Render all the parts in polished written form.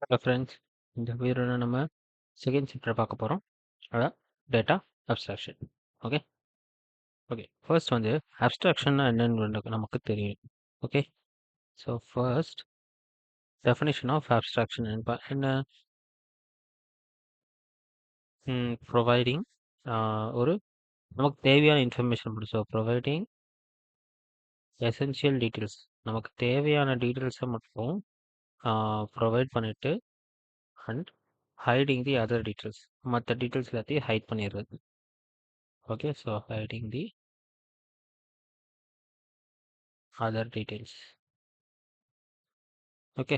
Hello friends, இந்த வீடியோவில் நம்ம செகண்ட் சாப்டர் பார்க்க போகிறோம். அதான் data abstraction. Okay okay first வந்து அப்ஸ்ட்ராக்ஷன்னா என்னன்னு நமக்கு தெரியும். Okay, so first definition of abstraction என்ன? ப்ரொவைடிங் ஒரு நமக்கு தேவையான இன்ஃபர்மேஷன் மட்டும். ஸோ ப்ரொவைடிங் எசென்ஷியல் டீட்டெயில்ஸ், நமக்கு தேவையான டீட்டெயில்ஸை மட்டும் ப்ரொவைட் பண்ணிவிட்டு and hiding the other details, மற்ற டீட்டெயில்ஸ் எல்லாத்தையும் ஹைட் பண்ணிடுறது. ஓகே, ஸோ ஹைடிங் தி other details. ஓகே,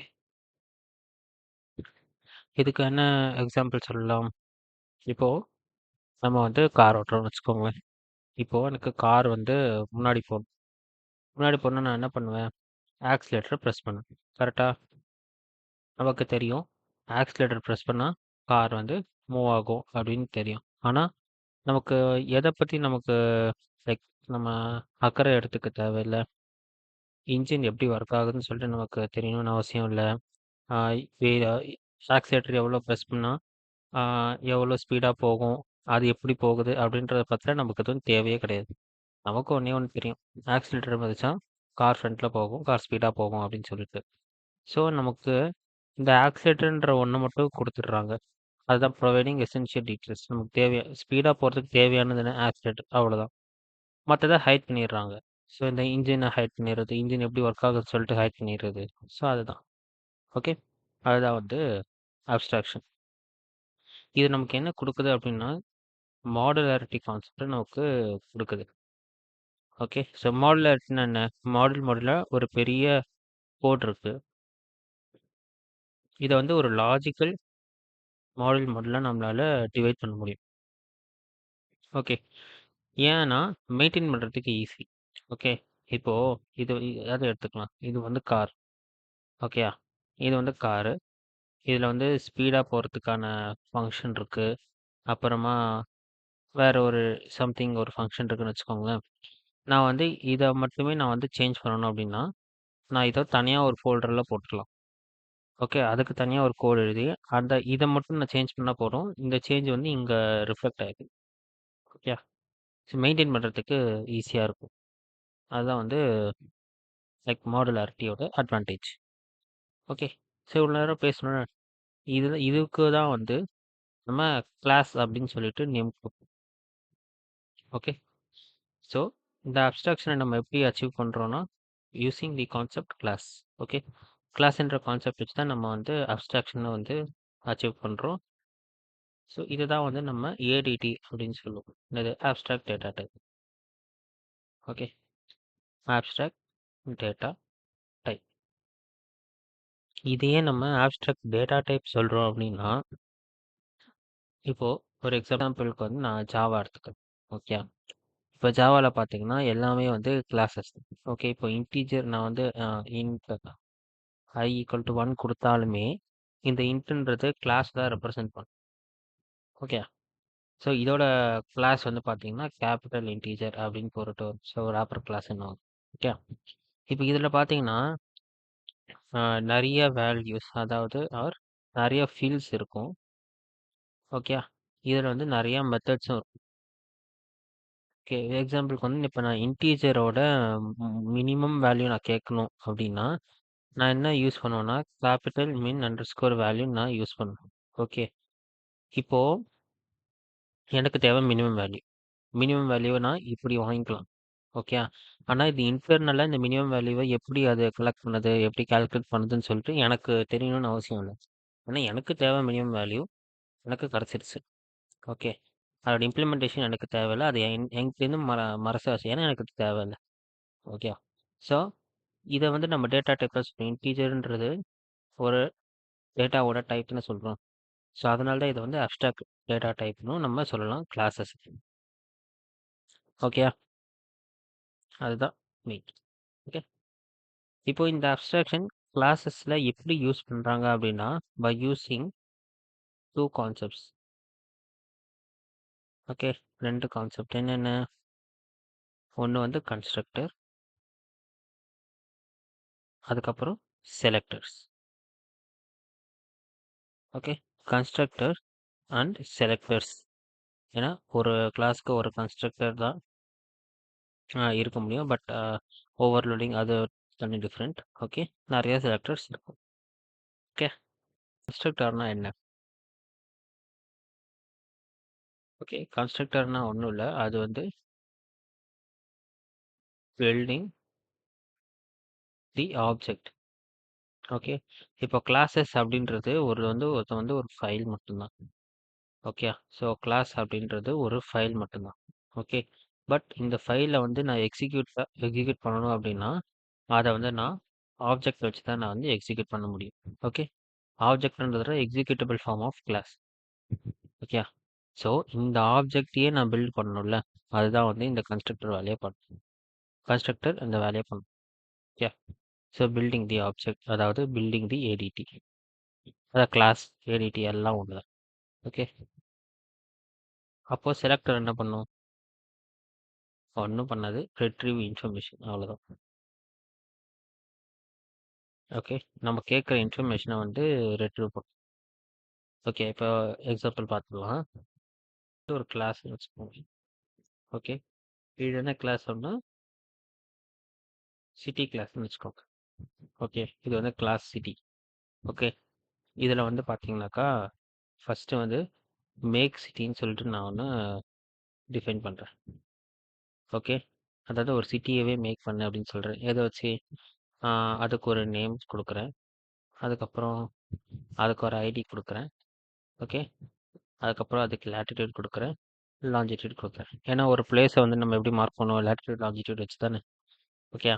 இதுக்கு என்ன எக்ஸாம்பிள் சொல்லலாம்? இப்போ நம்ம வந்து கார் ஓட்டுறோம்னு வச்சுக்கோங்களேன். இப்போ எனக்கு கார் வந்து முன்னாடி போகணும். முன்னாடி போகணுன்னா நான் என்ன பண்ணுவேன்? ஆக்சிலேட்டரை ப்ரெஸ் பண்ணுவேன். கரெக்டாக நமக்கு தெரியும், ஆக்சிலேட்டர் ப்ரெஸ் பண்ணால் கார் வந்து மூவ் ஆகும் அப்படின்னு தெரியும். ஆனால் நமக்கு எதை பற்றி நமக்கு லைக் நம்ம அக்கறை எடுத்துக்க தேவையில்லை. இன்ஜின் எப்படி ஒர்க் ஆகுதுன்னு சொல்லிட்டு நமக்கு தெரியணும்னு அவசியம் இல்லை. ஆக்சிலேட்டர் எவ்வளோ ப்ரெஸ் பண்ணால் எவ்வளோ ஸ்பீடாக போகும், அது எப்படி போகுது அப்படின்றத பற்றிலாம் நமக்கு எதுவும் தேவையே கிடையாது. நமக்கு ஒன்றே ஒன்று தெரியும், ஆக்சிலேட்டர் மிதிச்சா கார் ஃப்ரண்ட்டில் போகும், கார் ஸ்பீடாக போகும் அப்படின்னு சொல்லிட்டு. ஸோ நமக்கு இந்த ஆக்சிலேட்டர்ன்ற ஒன்று மட்டும் கொடுத்துட்றாங்க. அதுதான் ப்ரொவைடிங் எசென்ஷியல் டீட்டெயில்ஸ். நமக்கு தேவையான ஸ்பீடாக போகிறதுக்கு தேவையானது என்ன? ஆக்சிலேட்டர், அவ்வளோதான். மற்றதை ஹைட் பண்ணிடுறாங்க. ஸோ இந்த இன்ஜினை ஹைட் பண்ணிடுறது, இன்ஜின் எப்படி ஒர்க் ஆகுதுன்னு சொல்லிட்டு ஹைட் பண்ணிடுறது. ஸோ அதுதான். ஓகே, அதுதான் வந்து அப்ஸ்ட்ராக்ஷன். இது நமக்கு என்ன கொடுக்குது அப்படின்னா, மாடுலாரிட்டி கான்செப்ட் நமக்கு கொடுக்குது. ஓகே, ஸோ மாடுலாரிட்டினா என்ன? மாடலாக ஒரு பெரிய கோட் இருக்கு. இதை வந்து ஒரு லாஜிக்கல் மாடலாக நம்மளால டிவைட் பண்ண முடியும். ஓகே, ஏன்னா மெயின்டைன் பண்ணுறதுக்கு ஈஸி. ஓகே, இப்போ இது அதை எடுத்துக்கலாம். இது வந்து கார். ஓகேயா, இது வந்து காரு. இதில் வந்து ஸ்பீடாக போகிறதுக்கான ஃபங்க்ஷன் இருக்குது. அப்புறமா வேறு ஒரு சம்திங் ஒரு ஃபங்க்ஷன் இருக்குன்னு வச்சுக்கோங்களேன். நான் வந்து இதை மட்டுமே நான் வந்து சேஞ்ச் பண்ணணும் அப்படின்னா, நான் இதை தனியாக ஒரு ஃபோல்டரில் போட்டுடலாம். ஓகே, அதுக்கு தனியாக ஒரு கோட் எழுதி இதை மட்டும் நான் சேஞ்ச் பண்ணால் போதும். இந்த சேஞ்ச் வந்து இங்கே ரிஃப்ளெக்ட் ஆகிடுது. ஓகே, ஸோ மெயின்டைன் பண்ணுறதுக்கு ஈஸியாக இருக்கும். அதுதான் வந்து லைக் மாடுலாரிட்டியோட அட்வான்டேஜ். ஓகே, ஸோ இவ்வளோ நேரம் பேசணும். இதுக்கு தான் வந்து நம்ம கிளாஸ் அப்படின்னு சொல்லிட்டு நேம் கொடுப்போம். ஓகே, ஸோ இந்த அப்ஸ்ட்ராக்ஷனை நம்ம எப்படி அச்சீவ் பண்ணுறோன்னா, using the concept class. Okay, கிளாஸ்ன்ற கான்செப்ட் வச்சு தான் நம்ம வந்து அப்ஸ்ட்ராக்ஷனை வந்து அச்சீவ் பண்ணுறோம். ஸோ இதுதான் வந்து நம்ம ஏடிடி அப்படின்னு சொல்லுவோம். இது abstract data type. Okay, abstract data type. இதையே நம்ம ஆப்ஸ்ட்ராக்ட் டேட்டா டைப் சொல்கிறோம் அப்படின்னா, இப்போது ஒரு எக்ஸாம்பிளுக்கு வந்து நான் ஜாவா எடுத்துக்கிறேன். ஓகே, இப்போ ஜாவாவில் பார்த்தீங்கன்னா எல்லாமே வந்து கிளாஸஸ். ஓகே, இப்போ இன்டீஜர் நான் வந்து இன்ட் i = 1 கொடுத்தாலுமே இந்த இன்ட்ன்றது கிளாஸ் தான் ரெப்ரசன்ட் பண்ணும். ஓகே, ஸோ இதோட கிளாஸ் வந்து பார்த்தீங்கன்னா கேபிட்டல் இன்டீஜர் அப்படின்னு போட்டு ஒரு ஆப்பர் கிளாஸ் என்ன. ஓகே, இப்போ இதில் பார்த்தீங்கன்னா நிறைய வேல்யூஸ், அதாவது நிறைய ஃபீல்ட்ஸ் இருக்கும். ஓகே, இதில் வந்து நிறைய மெத்தட்ஸும் இருக்கும். ஓகே, எக்ஸாம்பிளுக்கு வந்து இப்போ நான் இன்டீஜரோட மினிமம் வேல்யூ நான் கேட்கணும் அப்படின்னா நான் என்ன யூஸ் பண்ணுவேன்னா கேபிட்டல் min_value நான் யூஸ் பண்ணுவேன். ஓகே, இப்போது எனக்கு தேவை மினிமம் வேல்யூ. மினிமம் வேல்யூவை நான் இப்படி வாங்கிக்கலாம். ஓகே, ஆனால் இது இன்டர்னலாக இந்த மினிமம் வேல்யூவை எப்படி அது கலெக்ட் பண்ணுது, எப்படி கால்குலேட் பண்ணுதுன்னு சொல்லிட்டு எனக்கு தெரியணும்னு அவசியம் இல்லை. ஆனால் எனக்கு தேவை மினிமம் வேல்யூ, எனக்கு கிடச்சிருச்சு. ஓகே, அதோட இம்ப்ளிமெண்டேஷன் எனக்கு தேவையில்லை. அது எங்கிட்டேருந்து மரசாச்சு, ஏன்னா எனக்கு தேவையில்லை. ஓகே, ஸோ இதை வந்து நம்ம டேட்டா டைப்பில் சொல்லுவோம். இன்டீஜர்ன்றது ஒரு டேட்டாவோட டைப்னு சொல்கிறோம். ஸோ அதனால தான் இதை வந்து அப்ஸ்ட்ராக்ட் டேட்டா டைப்னு நம்ம சொல்லலாம் கிளாஸஸ். ஓகே, அதுதான் மெயின். ஓகே, இப்போ இந்த அப்ஸ்ட்ராக்ஷன் கிளாஸஸில் எப்படி யூஸ் பண்ணுறாங்க அப்படின்னா, by using 2 concepts. Okay, 2 concept என்னென்ன? ஒன்று வந்து கன்ஸ்ட்ரக்டர், அதுக்கப்புறம் selectors. Okay. Constructor and selectors. ஏன்னா ஒரு கிளாஸ்க்கு ஒரு கன்ஸ்ட்ரக்டர் தான் இருக்க முடியும். பட் ஓவர்லோடிங் அது தனி டிஃப்ரெண்ட். ஓகே. நிறைய செலக்டர்ஸ் இருக்கும். ஓகே. கன்ஸ்ட்ரக்டர்னா என்ன? ஓகே. கன்ஸ்ட்ரக்டர்னா ஒன்றும் இல்லை, அது வந்து பில்டிங் தி ஆப்ஜெக்ட். ஓகே. இப்போ கிளாஸஸ் அப்படின்றது ஒருத்தன் வந்து ஒரு ஃபைல் மட்டும்தான். ஓகே. ஸோ கிளாஸ் அப்படின்றது ஒரு ஃபைல் மட்டும்தான். ஓகே. பட் இந்த ஃபைலை வந்து நான் எக்ஸிக்யூட் பண்ணணும் அப்படின்னா அதை வந்து நான் ஆப்ஜெக்ட் வச்சு தான் நான் வந்து எக்ஸிக்யூட் பண்ண முடியும். ஓகே. ஆப்ஜெக்ட்ன்றதுல executable form of class. Okay. So இந்த ஆப்ஜெக்டையே நான் பில்ட் பண்ணணும்ல, அதுதான் வந்து இந்த கன்ஸ்ட்ரக்டர் வேலையை பண்ணும். கன்ஸ்ட்ரக்டர் இந்த வேலையை பண்ணும். Okay. So building the object, அதாவது பில்டிங் தி ஏடிடி, அதாவது கிளாஸ் ஏடிடி எல்லாம் ஒன்று தான். ஓகே. அப்போ செலக்டர் என்ன பண்ணும்? ஒன்றும் பண்ணாது, ரெட்ரீவ் இன்ஃபர்மேஷன், அவ்வளோதான். ஓகே. நம்ம கேட்குற இன்ஃபர்மேஷனை வந்து ரெட்ரீவ் பண்ணும். ஓகே. இப்போ எக்ஸாம்பிள் பார்த்துக்கலாம். ஒரு கிளாஸ்னு வச்சுக்கோங்க. ஓகே. இது என்ன கிளாஸ் ஒன்று? சிட்டி கிளாஸ்னு வச்சுக்கோங்க. ஓகே. இது வந்து கிளாஸ் சிட்டி. ஓகே. இதில் வந்து பார்த்தீங்கன்னாக்கா ஃபஸ்ட்டு வந்து மேக் சிட்டின்னு சொல்லிட்டு நான் ஒன்று டிஃபைன் பண்ணுறேன். ஓகே. அதாவது ஒரு சிட்டியவே மேக் பண்ணு அப்படின்னு சொல்கிறேன். எதை வச்சு? அதுக்கு ஒரு நேம் கொடுக்குறேன். அதுக்கப்புறம் அதுக்கு ஒரு ஐடி கொடுக்குறேன். ஓகே. அதுக்கப்புறம் அதுக்கு லேட்டிடியூட் கொடுக்குறேன், லாஞ்சிடியூட் கொடுக்குறேன். ஏன்னா ஒரு பிளேஸை வந்து நம்ம எப்படி மார்க் பண்ணுவோம்? லேட்டிடியூட் லாஞ்சிடியூட் வச்சு தானே. ஓகே.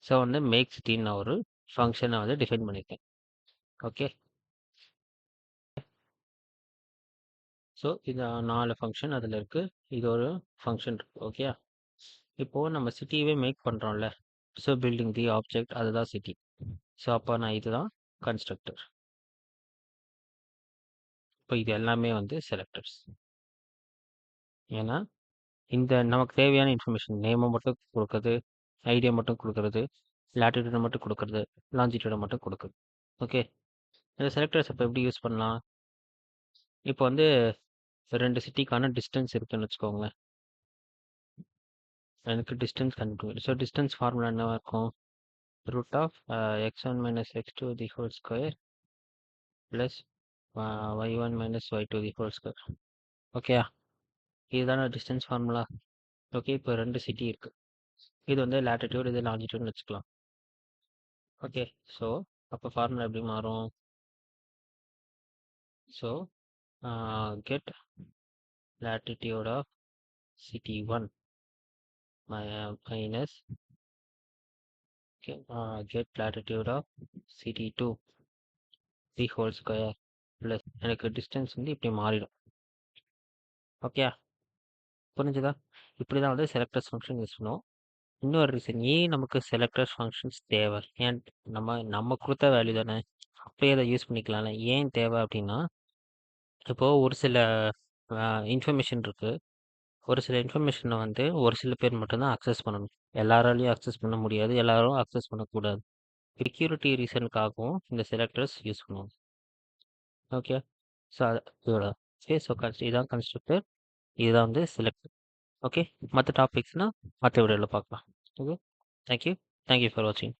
ஸோ வந்து மேக் சிட்டின்னு நான் ஒரு ஃபங்க்ஷனை வந்து டிஃபைன் பண்ணியிருக்கேன். ஓகே. ஸோ இது 4 ஃபங்க்ஷன் அதில் இருக்குது. இது ஒரு ஃபங்க்ஷன் இருக்குது. ஓகே. இப்போது நம்ம சிட்டியவே மேக் பண்ணுறோம்ல, ஸோ பில்டிங் தி ஆப்ஜெக்ட், அதுதான் சிட்டி. ஸோ அப்போ நான் இதுதான் கன்ஸ்ட்ரக்டர். இப்போ இது எல்லாமே வந்து செலக்டர்ஸ். ஏன்னா இந்த நமக்கு தேவையான இன்ஃபர்மேஷன் நேமை மட்டும் கொடுக்குறது, ஐடியா மட்டும் கொடுக்குறது, லேட்டிடியூடை மட்டும் கொடுக்குறது, லாஞ்சிடியூடை மட்டும் கொடுக்குறது. ஓகே. இந்த செலக்டர்ஸ் இப்போ எப்படி யூஸ் பண்ணலாம்? இப்போ வந்து 2 சிட்டிக்கான டிஸ்டன்ஸ் இருக்குன்னு வச்சுக்கோங்களேன். எனக்கு டிஸ்டன்ஸ் கண்டுபிடிக்கணும். ஸோ டிஸ்டன்ஸ் ஃபார்முலா என்னவா இருக்கும்? Root of x1 minus x2 the whole square plus y1 minus y2 the whole square. Okay. இதுதான டிஸ்டன்ஸ் ஃபார்முலா. ஓகே. இப்போ 2 சிட்டி இருக்குது. இது வந்து லேட்டிடியூட், இது லாஞ்சிடியூட்னு வச்சுக்கலாம். ஓகே. ஸோ அப்போ ஃபார்முலா எப்படி மாறும்? So get latitude of city 1 minus get latitude of city 2 the whole square plus எனக்கு டிஸ்டன்ஸ் வந்து இப்படி மாறிடும். ஓகே. புரிஞ்சுதா? இப்படி தான் வந்து செலக்டர்ஸ் ஃபங்க்ஷன் யூஸ் பண்ணுவோம். இன்னொரு ரீசன் ஏன் நமக்கு செலக்டர்ஸ் ஃபங்க்ஷன்ஸ் தேவை? ஏன் நம்ம கொடுத்த வேல்யூ தானே, அப்படியே அதை யூஸ் பண்ணிக்கலாம்ல. ஏன் தேவை அப்படின்னா, இப்போது ஒரு சில இன்ஃபர்மேஷன் இருக்குது. ஒரு சில இன்ஃபர்மேஷனை வந்து ஒரு சில பேர் மட்டும்தான் அக்சஸ் பண்ணணும். எல்லாராலையும் அக்சஸ் பண்ண முடியாது, எல்லாரும் அக்சஸ் பண்ணக்கூடாது. செக்யூரிட்டி ரீசனுக்காகவும் இந்த செலக்டர்ஸ் யூஸ் பண்ணுவோம். ஓகே. ஸோ இதோட ஓகே. ஸோ இதுதான் கன்ஸ்ட்ரக்டர், இதுதான் வந்து செலக்டர். ஓகே. மற்ற டாபிக்ஸ்னால் மற்ற வீடியோவில் பார்க்கலாம். ஓகே. தேங்க்யூ ஃபார் வாட்சிங்.